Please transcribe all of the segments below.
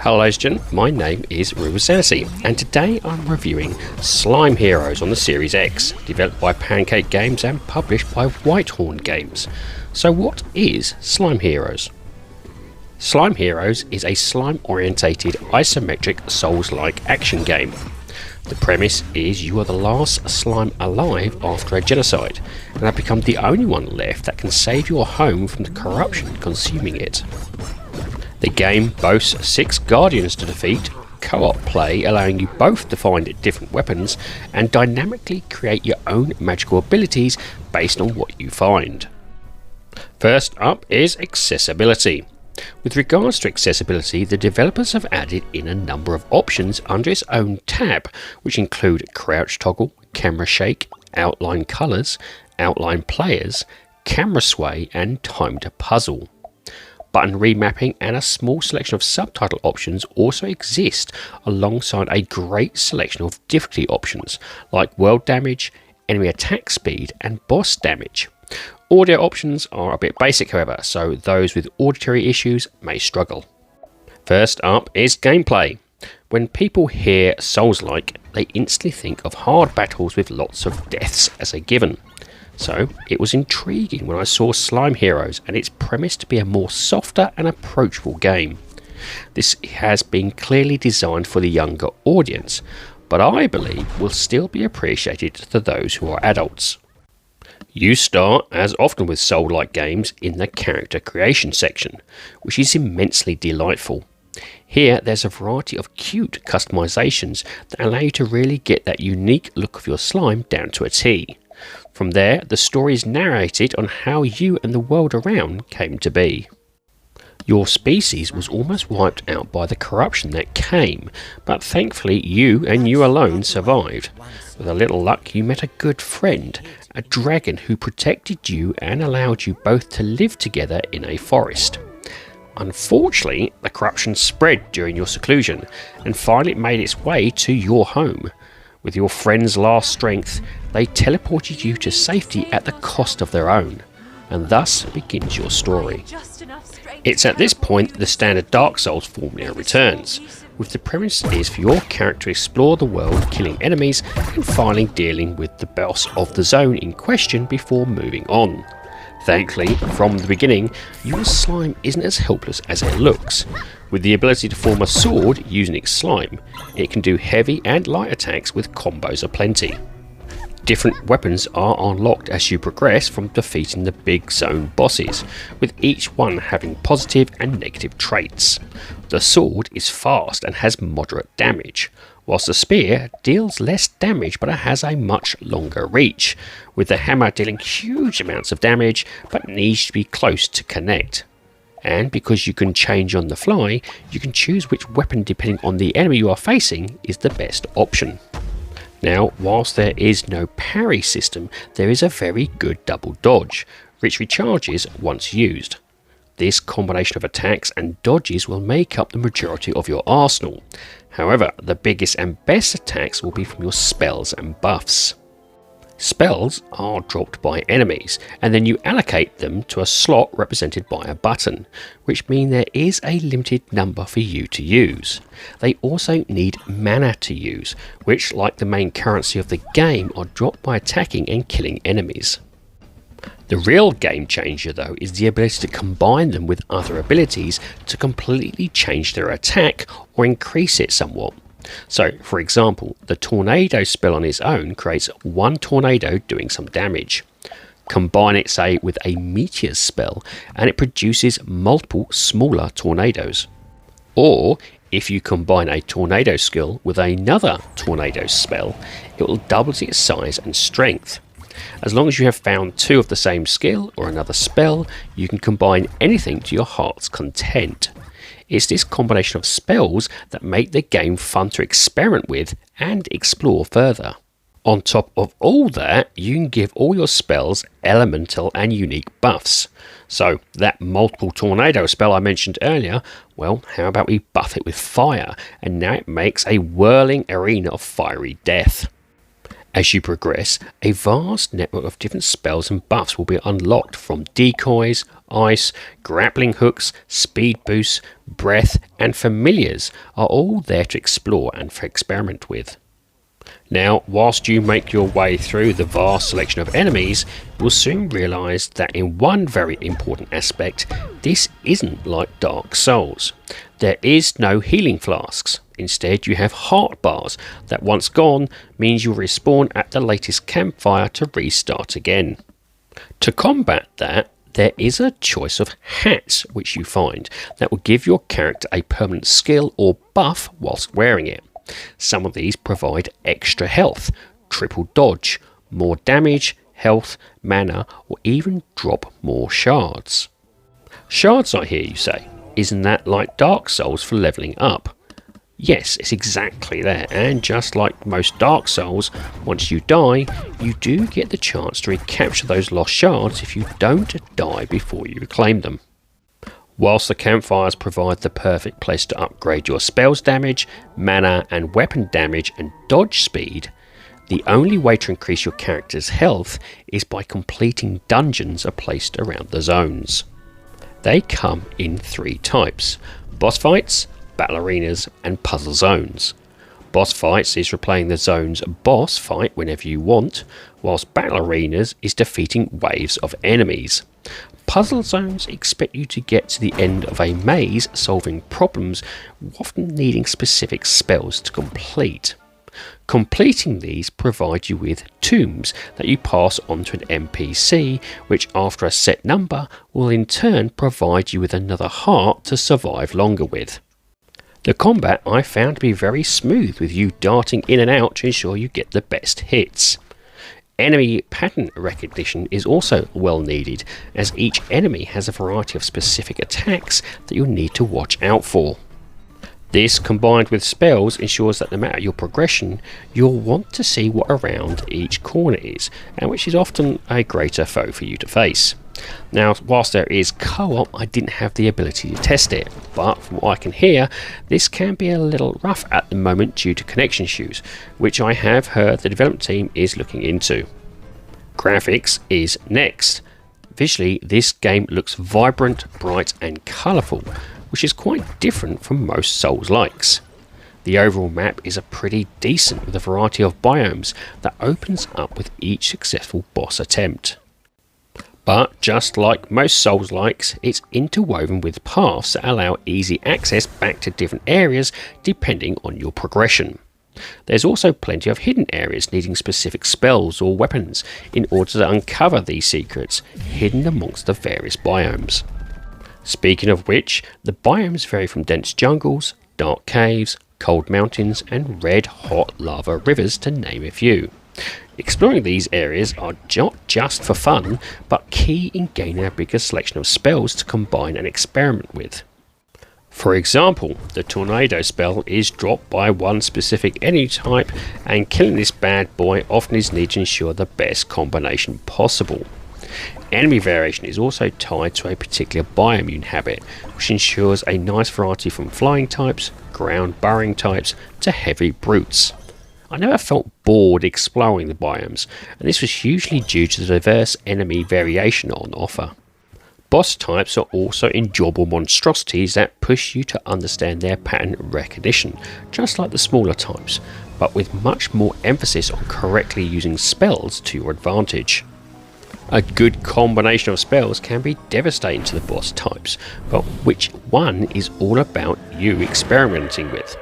Hello ladies and gentlemen, my name is RemovableSanity, and today I'm reviewing Slime Heroes on the Series X, developed by Pancake Games and published by Whitehorn Games. So what is Slime Heroes? Slime Heroes is a slime-orientated isometric Souls-like action game. The premise is you are the last slime alive after a genocide, and have become the only one left that can save your home from the corruption consuming it. The game boasts 6 guardians to defeat, co-op play allowing you both to find different weapons and dynamically create your own magical abilities based on what you find. First up is accessibility. With regards to accessibility, the developers have added in a number of options under its own tab, which include crouch toggle, camera shake, outline colours, outline players, camera sway and timed puzzle. Button remapping and a small selection of subtitle options also exist, alongside a great selection of difficulty options like world damage, enemy attack speed and boss damage. Audio options are a bit basic however, so those with auditory issues may struggle. First up is gameplay. When people hear Souls-like, they instantly think of hard battles with lots of deaths as a given. So it was intriguing when I saw Slime Heroes and its premise to be a more softer and approachable game. This has been clearly designed for the younger audience, but I believe will still be appreciated to those who are adults. You start, as often with Soul-like games, in the character creation section, which is immensely delightful. Here there's a variety of cute customizations that allow you to really get that unique look of your slime down to a T. From there, the story is narrated on how you and the world around came to be. Your species was almost wiped out by the corruption that came, but thankfully you and you alone survived. With a little luck you met a good friend, a dragon who protected you and allowed you both to live together in a forest. Unfortunately, the corruption spread during your seclusion and finally made its way to your home. With your friend's last strength, they teleported you to safety at the cost of their own, and thus begins your story. It's at this point the standard Dark Souls formula returns, with the premise is for your character to explore the world, killing enemies and finally dealing with the boss of the zone in question before moving on. Thankfully, from the beginning, your slime isn't as helpless as it looks. With the ability to form a sword using its slime, it can do heavy and light attacks with combos aplenty. Different weapons are unlocked as you progress from defeating the big zone bosses, with each one having positive and negative traits. The sword is fast and has moderate damage, whilst the spear deals less damage but it has a much longer reach, with the hammer dealing huge amounts of damage but needs to be close to connect. And because you can change on the fly, you can choose which weapon depending on the enemy you are facing is the best option. Now, whilst there is no parry system, there is a very good double dodge, which recharges once used. This combination of attacks and dodges will make up the majority of your arsenal. However, the biggest and best attacks will be from your spells and buffs. Spells are dropped by enemies, and then you allocate them to a slot represented by a button, which means there is a limited number for you to use. They also need mana to use, which, like the main currency of the game, are dropped by attacking and killing enemies. The real game changer though is the ability to combine them with other abilities to completely change their attack or increase it somewhat. So, for example, the tornado spell on its own creates one tornado doing some damage. Combine it, say, with a meteor spell and it produces multiple smaller tornadoes. Or, if you combine a tornado skill with another tornado spell, it will double its size and strength. As long as you have found 2 of the same skill or another spell, you can combine anything to your heart's content. It's this combination of spells that make the game fun to experiment with and explore further. On top of all that, you can give all your spells elemental and unique buffs. So that multiple tornado spell I mentioned earlier, well, how about we buff it with fire, and now it makes a whirling arena of fiery death. As you progress, a vast network of different spells and buffs will be unlocked, from decoys, ice, grappling hooks, speed boosts, breath, and familiars are all there to explore and experiment with. Now, whilst you make your way through the vast selection of enemies, you'll soon realise that in one very important aspect, this isn't like Dark Souls. There is no healing flasks. Instead, you have heart bars that, once gone, means you'll respawn at the latest campfire to restart again. To combat that, there is a choice of hats which you find that will give your character a permanent skill or buff whilst wearing it. Some of these provide extra health, triple dodge, more damage, health, mana, or even drop more shards. Shards, I hear you say. Isn't that like Dark Souls for levelling up? Yes, it's exactly that, and just like most Dark Souls, once you die, you do get the chance to recapture those lost shards if you don't die before you reclaim them. Whilst the campfires provide the perfect place to upgrade your spells damage, mana and weapon damage and dodge speed, the only way to increase your character's health is by completing dungeons placed around the zones. They come in 3 types: boss fights, battle arenas, and puzzle zones. Boss fights is replaying the zone's boss fight whenever you want, whilst battle arenas is defeating waves of enemies. Puzzle zones expect you to get to the end of a maze, solving problems, often needing specific spells to complete. Completing these provide you with tombs that you pass on to an NPC, which after a set number will in turn provide you with another heart to survive longer with. The combat I found to be very smooth, with you darting in and out to ensure you get the best hits. Enemy pattern recognition is also well needed, as each enemy has a variety of specific attacks that you'll need to watch out for. This, combined with spells, ensures that no matter your progression, you'll want to see what around each corner is, and which is often a greater foe for you to face. Now, whilst there is co-op, I didn't have the ability to test it, but from what I can hear, this can be a little rough at the moment due to connection issues, which I have heard the development team is looking into. Graphics is next. Visually, this game looks vibrant, bright and colourful, which is quite different from most Souls-likes. The overall map is pretty decent, with a variety of biomes that opens up with each successful boss attempt. But just like most Souls-likes, it's interwoven with paths that allow easy access back to different areas depending on your progression. There's also plenty of hidden areas needing specific spells or weapons in order to uncover these secrets hidden amongst the various biomes. Speaking of which, the biomes vary from dense jungles, dark caves, cold mountains and red hot lava rivers, to name a few. Exploring these areas are not just for fun, but key in gaining a bigger selection of spells to combine and experiment with. For example, the tornado spell is dropped by one specific enemy type, and killing this bad boy often is needed to ensure the best combination possible. Enemy variation is also tied to a particular biome you inhabit, which ensures a nice variety from flying types, ground burrowing types to heavy brutes. I never felt bored exploring the biomes, and this was hugely due to the diverse enemy variation on offer. Boss types are also enjoyable monstrosities that push you to understand their pattern recognition, just like the smaller types, but with much more emphasis on correctly using spells to your advantage. A good combination of spells can be devastating to the boss types, but which one is all about you experimenting with.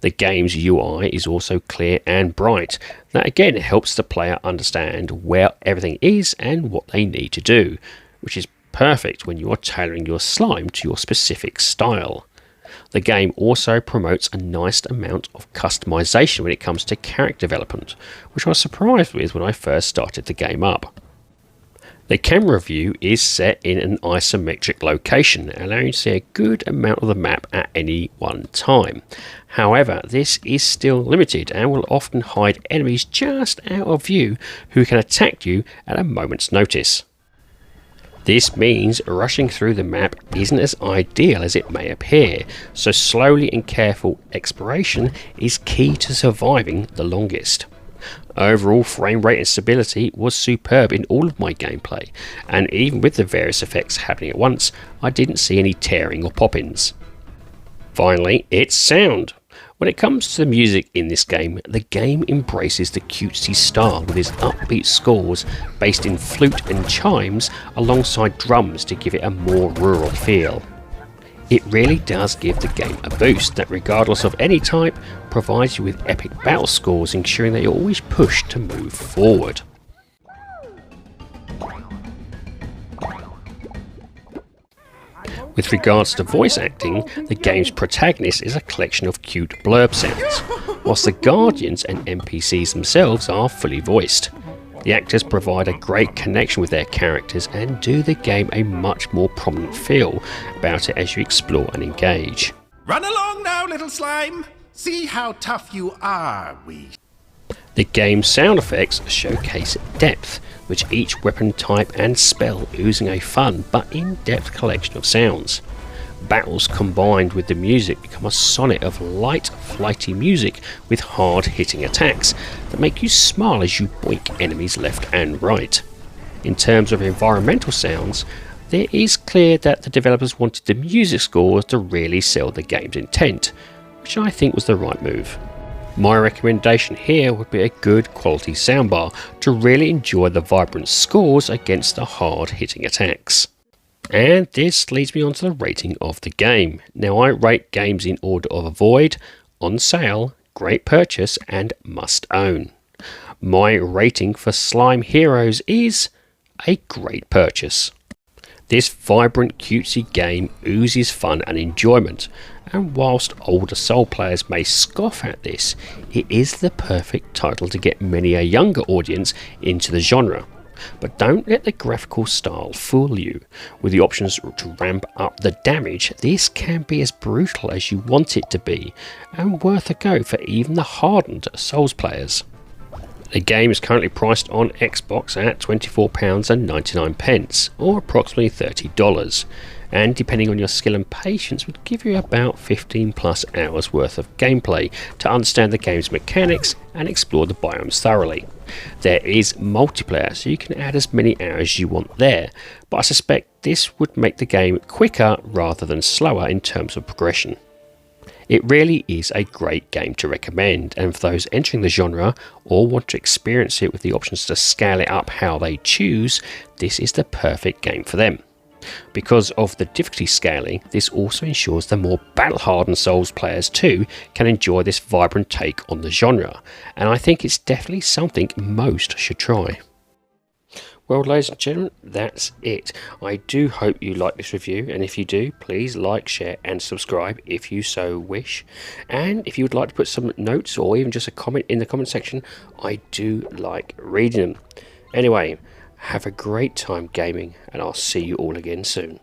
The game's UI is also clear and bright. That again helps the player understand where everything is and what they need to do, which is perfect when you are tailoring your slime to your specific style. The game also promotes a nice amount of customization when it comes to character development, which I was surprised with when I first started the game up. The camera view is set in an isometric location, allowing you to see a good amount of the map at any one time. However, this is still limited and will often hide enemies just out of view who can attack you at a moment's notice. This means rushing through the map isn't as ideal as it may appear, so slowly and careful exploration is key to surviving the longest. Overall frame rate and stability was superb in all of my gameplay, and even with the various effects happening at once, I didn't see any tearing or pop-ins. Finally, its sound. When it comes to the music in this game, the game embraces the cutesy style with its upbeat scores based in flute and chimes alongside drums to give it a more rural feel. It really does give the game a boost that, regardless of any type, provides you with epic battle scores, ensuring that you're always pushed to move forward. With regards to voice acting, the game's protagonist is a collection of cute blurb sounds, whilst the guardians and NPCs themselves are fully voiced. The actors provide a great connection with their characters and do the game a much more prominent feel about it as you explore and engage. Run along now, little slime! See how tough you are, The game's sound effects showcase depth, with each weapon type and spell oozing a fun but in-depth collection of sounds. Battles combined with the music become a sonnet of light, flighty music with hard-hitting attacks that make you smile as you boink enemies left and right. In terms of environmental sounds, it is clear that the developers wanted the music scores to really sell the game's intent, which I think was the right move. My recommendation here would be a good quality soundbar to really enjoy the vibrant scores against the hard-hitting attacks. And this leads me on to the rating of the game. Now, I rate games in order of avoid, on sale, great purchase and must own. My rating for Slime Heroes is a great purchase. This vibrant cutesy game oozes fun and enjoyment, and whilst older Soul players may scoff at this, it is the perfect title to get many a younger audience into the genre. But don't let the graphical style fool you. With the options to ramp up the damage, this can be as brutal as you want it to be, and worth a go for even the hardened Souls players. The game is currently priced on Xbox at £24.99, or approximately $30, and depending on your skill and patience would give you about 15 plus hours worth of gameplay to understand the game's mechanics and explore the biomes thoroughly. There is multiplayer, so you can add as many hours as you want there, but I suspect this would make the game quicker rather than slower in terms of progression. It really is a great game to recommend, and for those entering the genre or want to experience it with the options to scale it up how they choose, this is the perfect game for them. Because of the difficulty scaling, this also ensures the more battle-hardened Souls players too can enjoy this vibrant take on the genre, and I think it's definitely something most should try. Well, ladies and gentlemen, that's it. I do hope you like this review, and if you do, please like, share and subscribe if you so wish. And if you would like to put some notes or even just a comment in the comment section, I do like reading them. Anyway, have a great time gaming, and I'll see you all again soon.